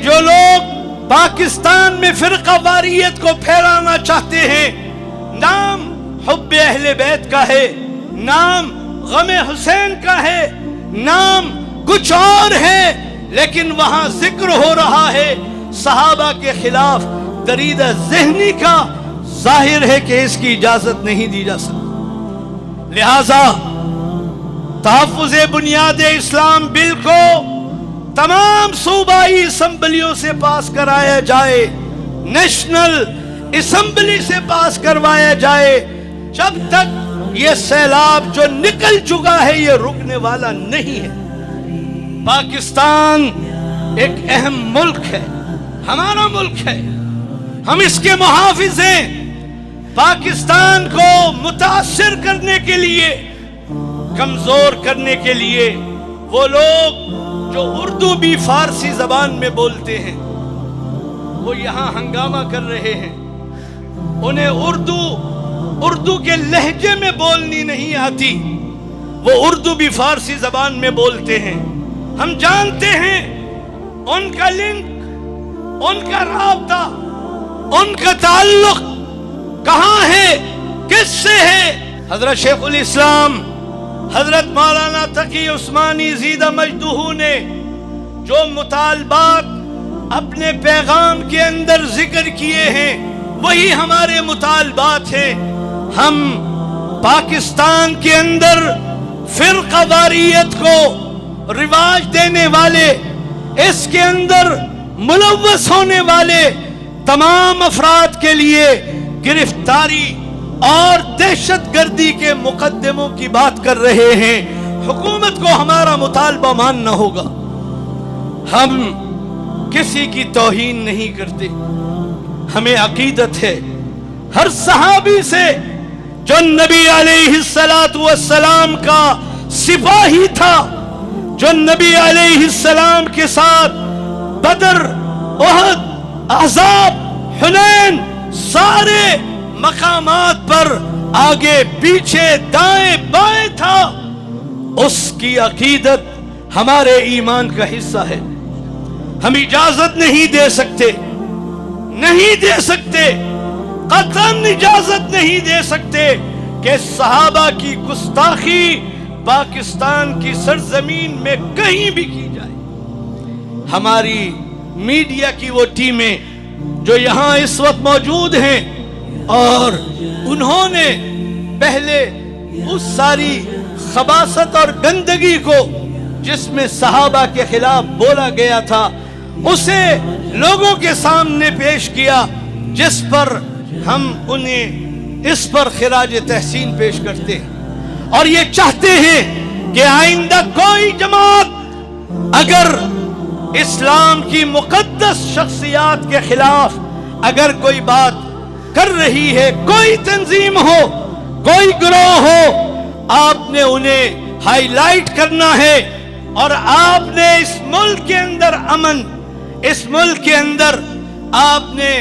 جو لوگ پاکستان میں فرقہ واریت کو پھیلانا چاہتے ہیں، نام حب اہل بیت کا ہے، نام غم حسین کا ہے، نام کچھ اور ہے، لیکن وہاں ذکر ہو رہا ہے صحابہ کے خلاف دریدہ ذہنی کا، ظاہر ہے کہ اس کی اجازت نہیں دی جا سکتی۔ لہذا تحفظ بنیاد اسلام بل کو تمام صوبائی اسمبلیوں سے پاس کرایا جائے، نیشنل اسمبلی سے پاس کروایا جائے۔ جب تک یہ سیلاب جو نکل چکا ہے یہ رکنے والا نہیں ہے۔ پاکستان ایک اہم ملک ہے، ہمارا ملک ہے، ہم اس کے محافظ ہیں۔ پاکستان کو متاثر کرنے کے لیے، کمزور کرنے کے لیے وہ لوگ جو اردو بھی فارسی زبان میں بولتے ہیں وہ یہاں ہنگامہ کر رہے ہیں۔ انہیں اردو کے لہجے میں بولنی نہیں آتی، وہ اردو بھی فارسی زبان میں بولتے ہیں۔ ہم جانتے ہیں ان کا لنک، ان کا رابطہ، ان کا تعلق کہاں ہے، کس سے ہے۔ حضرت شیخ الاسلام حضرت مولانا تقی عثمانی زیدہ مجدہ نے جو مطالبات اپنے پیغام کے اندر ذکر کیے ہیں وہی ہمارے مطالبات ہیں۔ ہم پاکستان کے اندر فرقہ واریت کو رواج دینے والے، اس کے اندر ملوث ہونے والے تمام افراد کے لیے گرفتاری اور دہشت گردی کے مقدموں کی بات کر رہے ہیں۔ حکومت کو ہمارا مطالبہ ماننا ہوگا۔ ہم کسی کی توہین نہیں کرتے، ہمیں عقیدت ہے ہر صحابی سے جو نبی علیہ السلام کا سپاہی تھا، جو نبی علیہ السلام کے ساتھ بدر، احد، احزاب، حنین سارے مقامات پر آگے پیچھے دائیں بائیں تھا، اس کی عقیدت ہمارے ایمان کا حصہ ہے۔ ہم اجازت نہیں دے سکتے، نہیں دے سکتے، قطعاً اجازت نہیں دے سکتے کہ صحابہ کی گستاخی پاکستان کی سرزمین میں کہیں بھی کی جائے۔ ہماری میڈیا کی وہ ٹیمیں جو یہاں اس وقت موجود ہیں اور انہوں نے پہلے اس ساری خباثت اور گندگی کو جس میں صحابہ کے خلاف بولا گیا تھا اسے لوگوں کے سامنے پیش کیا، جس پر ہم انہیں اس پر خراج تحسین پیش کرتے ہیں اور یہ چاہتے ہیں کہ آئندہ کوئی جماعت اگر اسلام کی مقدس شخصیات کے خلاف اگر کوئی بات کر رہی ہے، کوئی تنظیم ہو، کوئی گروہ ہو، آپ نے انہیں ہائی لائٹ کرنا ہے اور آپ نے اس ملک کے اندر امن، اس ملک کے اندر آپ نے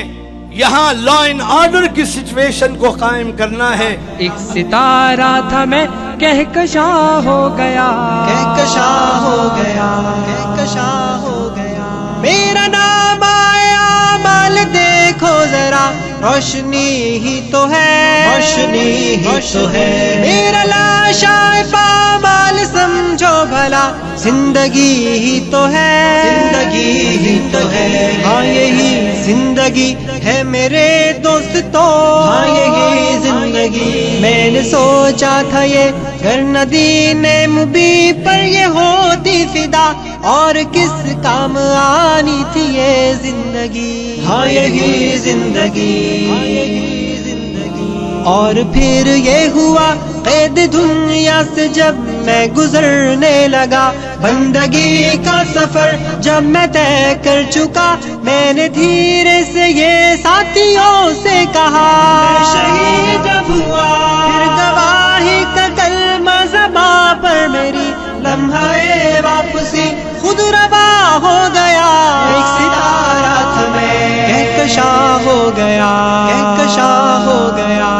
یہاں لا اینڈ آرڈر کی سچویشن کو قائم کرنا ہے۔ ایک ستارہ تھا میں کہکشاں ہو گیا، کہکشاں ہو گیا، کہکشاں ہو گیا، میرا نام آیا مال دیکھو ذرا، روشنی ہی تو ہے، روشنی ہی تو ہے، میرا لاشا پامال سمجھو بھلا، زندگی ہی تو ہے، زندگی ہی تو ہے، ہاں یہی زندگی ہے میرے دوستو، ہاں یہی زندگی، میں نے سوچا تھا یہ گر ندین مبی پر یہ ہوتی فدا، اور کس کام آنی تھی یہ زندگی، ہاں یہی زندگی، ہاں یہی زندگی، اور پھر یہ ہوا قید دنیا سے جب میں گزرنے لگا، بندگی کا سفر جب میں طے کر چکا، میں نے دھیرے سے یہ ساتھیوں سے کہا، میں شہید جب ہوا پھر گواہی کا کلمہ زباں پر میری، لمحہ واپسی خود روا ہو گیا، ایک ستارہ تھا میں کہکشاں ہو گیا، کہکشاں ہو گیا۔